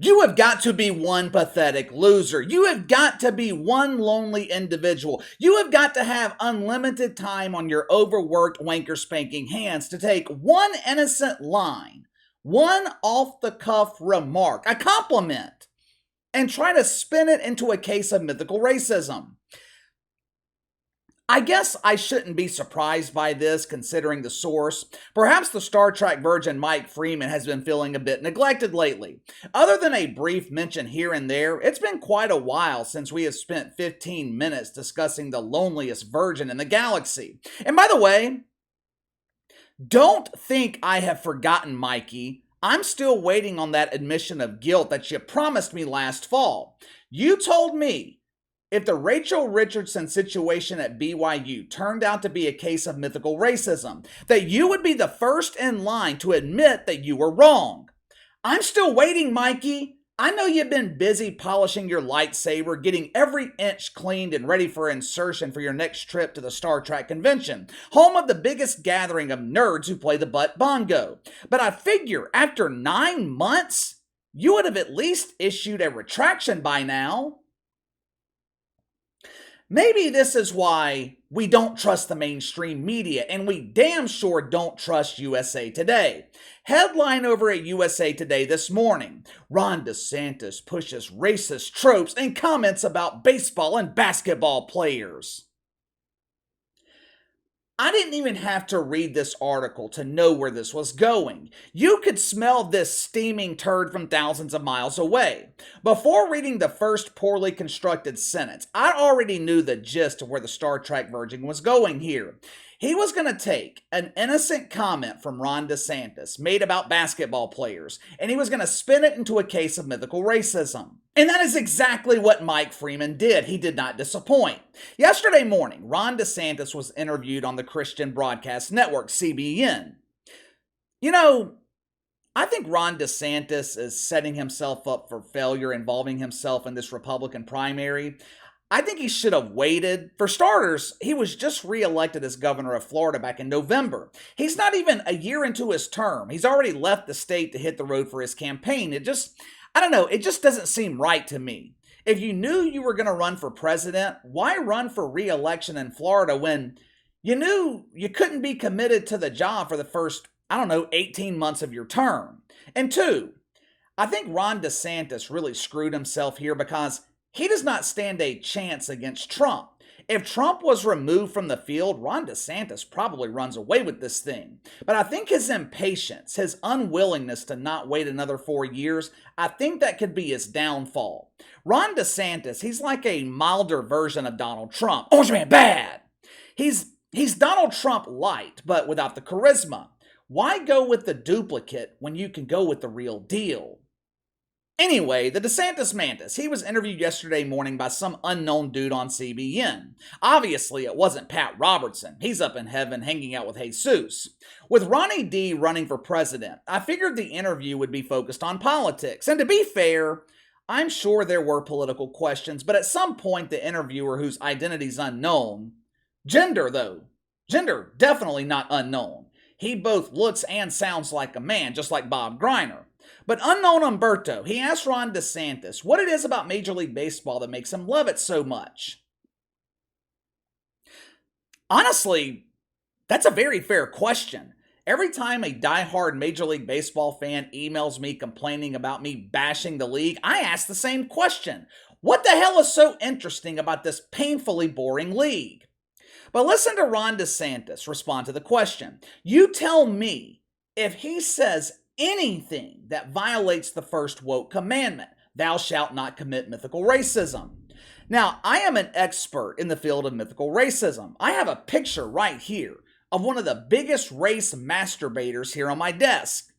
You have got to be one pathetic loser. You have got to be one lonely individual. You have got to have unlimited time on your overworked wanker spanking hands to take one innocent line, one off the cuff remark, a compliment, and try to spin it into a case of mythical racism. I guess I shouldn't be surprised by this considering the source. Perhaps the Star Trek virgin Mike Freeman has been feeling a bit neglected lately. Other than a brief mention here and there, it's been quite a while since we have spent 15 minutes discussing the loneliest virgin in the galaxy. And by the way, don't think I have forgotten Mikey. I'm still waiting on that admission of guilt that you promised me last fall. You told me if the Rachel Richardson situation at BYU turned out to be a case of mythical racism, that you would be the first in line to admit that you were wrong. I'm still waiting, Mikey. I know you've been busy polishing your lightsaber, getting every inch cleaned and ready for insertion for your next trip to the Star Trek convention, home of the biggest gathering of nerds who play the butt bongo. But I figure after 9 months, you would have at least issued a retraction by now. Maybe this is why we don't trust the mainstream media, and we damn sure don't trust USA Today. Headline over at USA Today this morning: Ron DeSantis pushes racist tropes and comments about baseball and basketball players. I didn't even have to read this article to know where this was going. You could smell this steaming turd from thousands of miles away. Before reading the first poorly constructed sentence, I already knew the gist of where the Star Trek virgin was going here. He was going to take an innocent comment from Ron DeSantis made about basketball players, and he was going to spin it into a case of mythical racism. And that is exactly what Mike Freeman did. He did not disappoint. Yesterday morning, Ron DeSantis was interviewed on the Christian Broadcast Network, CBN. You know, I think Ron DeSantis is setting himself up for failure involving himself in this Republican primary. I think he should have waited. For starters, he was just reelected as governor of Florida back in November. He's not even a year into his term. He's already left the state to hit the road for his campaign. It just doesn't seem right to me. If you knew you were going to run for president, why run for re-election in Florida when you knew you couldn't be committed to the job for the first, 18 months of your term? And two, I think Ron DeSantis really screwed himself here because he does not stand a chance against Trump. If Trump was removed from the field, Ron DeSantis probably runs away with this thing. But I think his impatience, his unwillingness to not wait another 4 years, I think that could be his downfall. Ron DeSantis, he's like a milder version of Donald Trump. Orange man bad! He's Donald Trump light, but without the charisma. Why go with the duplicate when you can go with the real deal? Anyway, the DeSantis Mantis, he was interviewed yesterday morning by some unknown dude on CBN. Obviously, it wasn't Pat Robertson. He's up in heaven hanging out with Jesus. With Ronnie D running for president, I figured the interview would be focused on politics. And to be fair, I'm sure there were political questions, but at some point the interviewer, whose identity's unknown, gender definitely not unknown. He both looks and sounds like a man, just like Bob Greiner. But unknown Umberto, he asked Ron DeSantis what it is about Major League Baseball that makes him love it so much. Honestly, that's a very fair question. Every time a diehard Major League Baseball fan emails me complaining about me bashing the league, I ask the same question. What the hell is so interesting about this painfully boring league? But listen to Ron DeSantis respond to the question. You tell me if he says anything that violates the first woke commandment, thou shalt not commit mythical racism. Now, I am an expert in the field of mythical racism. I have a picture right here of one of the biggest race masturbators here on my desk.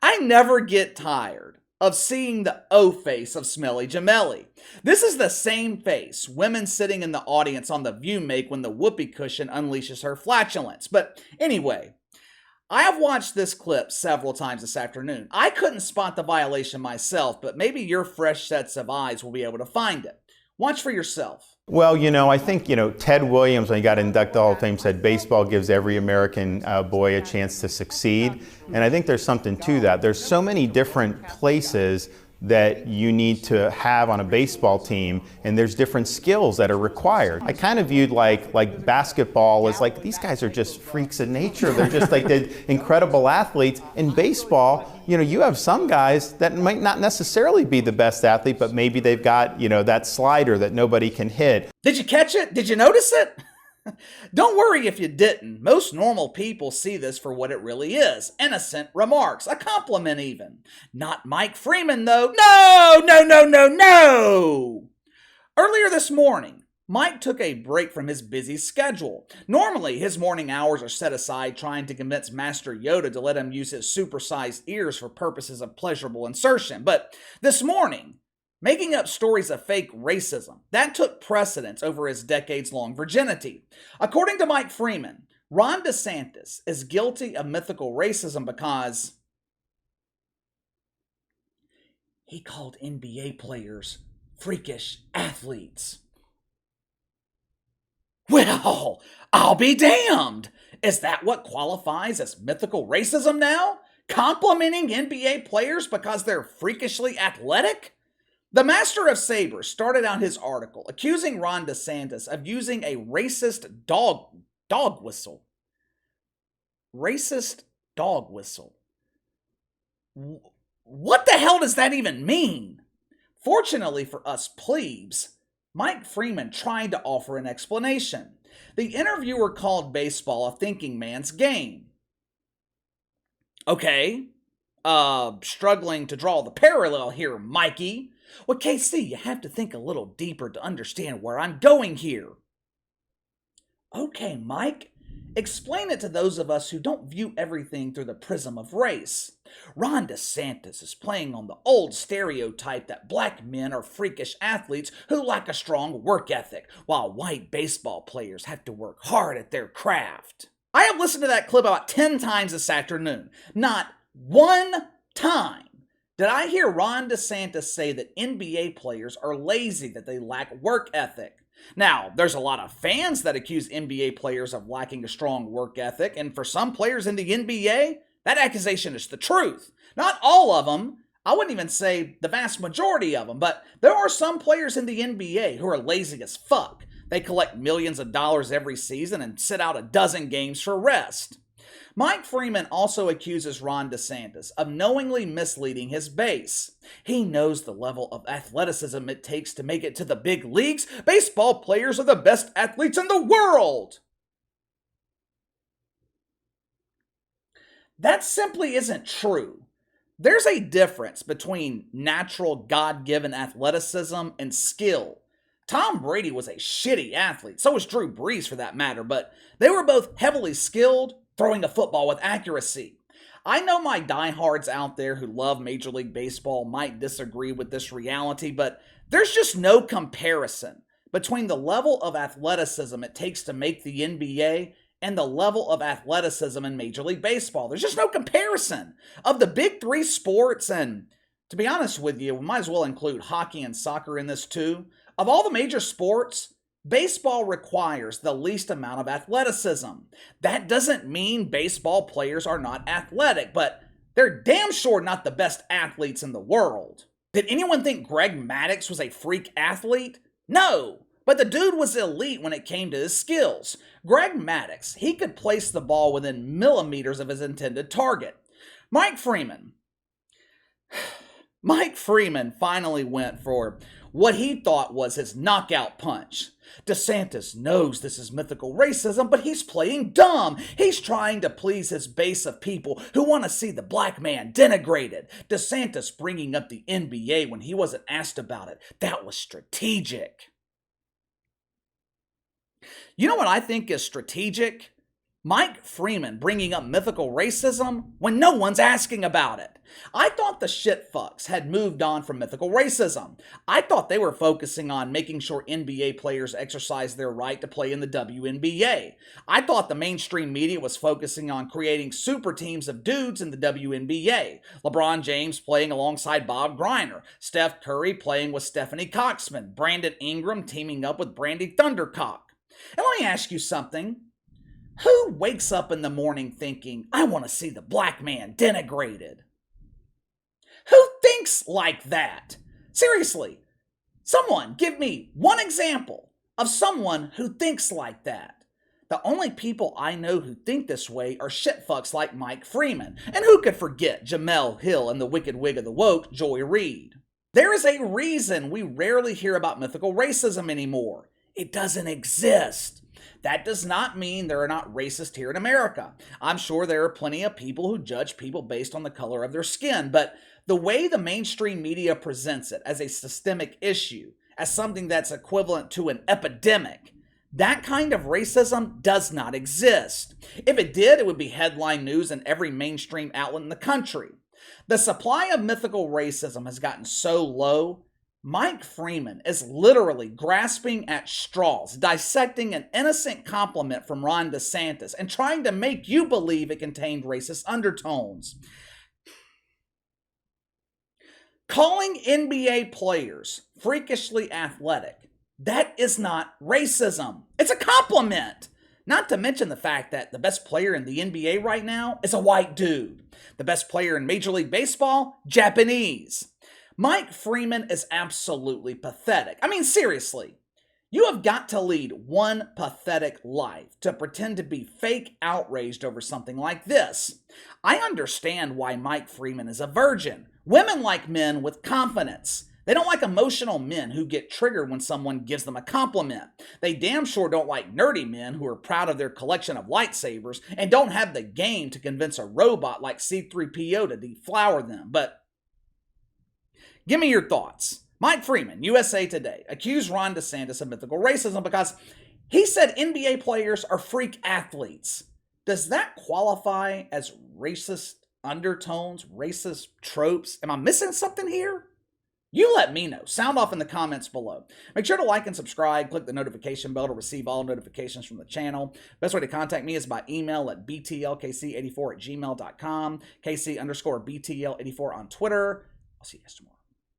I never get tired of seeing the O face of Smelly Gemelli. This is the same face women sitting in the audience on The View make when the whoopee cushion unleashes her flatulence. But anyway, I have watched this clip several times this afternoon. I couldn't spot the violation myself, but maybe your fresh sets of eyes will be able to find it. Watch for yourself. Well, I think, Ted Williams, when he got inducted to the Hall of Fame, said baseball gives every American boy a chance to succeed. And I think there's something to that. There's so many different places that you need to have on a baseball team, and there's different skills that are required. I kind of viewed like basketball as like, these guys are just freaks of nature. They're just like the incredible athletes. In baseball, you have some guys that might not necessarily be the best athlete, but maybe they've got, that slider that nobody can hit. Did you catch it? Did you notice it? Don't worry if you didn't. Most normal people see this for what it really is. Innocent remarks. A compliment even. Not Mike Freeman, though. No, no, no, no, no! Earlier this morning, Mike took a break from his busy schedule. Normally, his morning hours are set aside trying to convince Master Yoda to let him use his supersized ears for purposes of pleasurable insertion. But this morning, making up stories of fake racism, that took precedence over his decades-long virginity. According to Mike Freeman, Ron DeSantis is guilty of mythical racism because he called NBA players freakish athletes. Well, I'll be damned! Is that what qualifies as mythical racism now? Complimenting NBA players because they're freakishly athletic? The Master of Sabres started out his article accusing Ron DeSantis of using a racist dog whistle. Racist dog whistle. What the hell does that even mean? Fortunately for us plebes, Mike Freeman tried to offer an explanation. The interviewer called baseball a thinking man's game. Okay, struggling to draw the parallel here, Mikey. Well, KC, you have to think a little deeper to understand where I'm going here. Okay, Mike, explain it to those of us who don't view everything through the prism of race. Ron DeSantis is playing on the old stereotype that black men are freakish athletes who lack a strong work ethic, while white baseball players have to work hard at their craft. I have listened to that clip about 10 times this afternoon. Not one time did I hear Ron DeSantis say that NBA players are lazy, that they lack work ethic. Now, there's a lot of fans that accuse NBA players of lacking a strong work ethic, and for some players in the NBA, that accusation is the truth. Not all of them. I wouldn't even say the vast majority of them, but there are some players in the NBA who are lazy as fuck. They collect millions of dollars every season and sit out a dozen games for rest. Mike Freeman also accuses Ron DeSantis of knowingly misleading his base. He knows the level of athleticism it takes to make it to the big leagues. Baseball players are the best athletes in the world. That simply isn't true. There's a difference between natural God-given athleticism and skill. Tom Brady was a shitty athlete, so was Drew Brees for that matter, but they were both heavily skilled, throwing a football with accuracy. I know my diehards out there who love Major League Baseball might disagree with this reality, but there's just no comparison between the level of athleticism it takes to make the NBA and the level of athleticism in Major League Baseball. There's just no comparison. Of the big three sports, and to be honest with you, we might as well include hockey and soccer in this too. Of all the major sports, baseball requires the least amount of athleticism. That doesn't mean baseball players are not athletic, but they're damn sure not the best athletes in the world. Did anyone think Greg Maddux was a freak athlete? No, but the dude was elite when it came to his skills. Greg Maddux, he could place the ball within millimeters of his intended target. Mike Freeman finally went for what he thought was his knockout punch. DeSantis knows this is mythical racism, but he's playing dumb. He's trying to please his base of people who want to see the black man denigrated. DeSantis bringing up the NBA when he wasn't asked about it, that was strategic. You know what I think is strategic? Mike Freeman bringing up mythical racism when no one's asking about it. I thought the shit fucks had moved on from mythical racism. I thought they were focusing on making sure NBA players exercise their right to play in the WNBA. I thought the mainstream media was focusing on creating super teams of dudes in the WNBA. LeBron James playing alongside Bob Griner, Steph Curry playing with Stephanie Coxman, Brandon Ingram teaming up with Brandy Thundercock. And let me ask you something. Who wakes up in the morning thinking, I want to see the black man denigrated? Who thinks like that? Seriously, someone give me one example of someone who thinks like that. The only people I know who think this way are shitfucks like Mike Freeman. And who could forget Jamel Hill and the wicked wig of the woke, Joy Reid? There is a reason we rarely hear about mythical racism anymore. It doesn't exist. That does not mean there are not racists here in America. I'm sure there are plenty of people who judge people based on the color of their skin, but the way the mainstream media presents it as a systemic issue, as something that's equivalent to an epidemic, that kind of racism does not exist. If it did, it would be headline news in every mainstream outlet in the country. The supply of mythical racism has gotten so low, Mike Freeman is literally grasping at straws, dissecting an innocent compliment from Ron DeSantis and trying to make you believe it contained racist undertones. Calling NBA players freakishly athletic, that is not racism. It's a compliment. Not to mention the fact that the best player in the NBA right now is a white dude. The best player in Major League Baseball, Japanese. Mike Freeman is absolutely pathetic. I mean, seriously, you have got to lead one pathetic life to pretend to be fake outraged over something like this. I understand why Mike Freeman is a virgin. Women like men with confidence. They don't like emotional men who get triggered when someone gives them a compliment. They damn sure don't like nerdy men who are proud of their collection of lightsabers and don't have the game to convince a robot like C-3PO to deflower them. But give me your thoughts. Mike Freeman, USA Today, accused Ron DeSantis of mythical racism because he said NBA players are freak athletes. Does that qualify as racist undertones, racist tropes? Am I missing something here? You let me know. Sound off in the comments below. Make sure to like and subscribe. Click the notification bell to receive all notifications from the channel. Best way to contact me is by email at btlkc84@gmail.com, KC_BTL84 on Twitter. I'll see you guys tomorrow.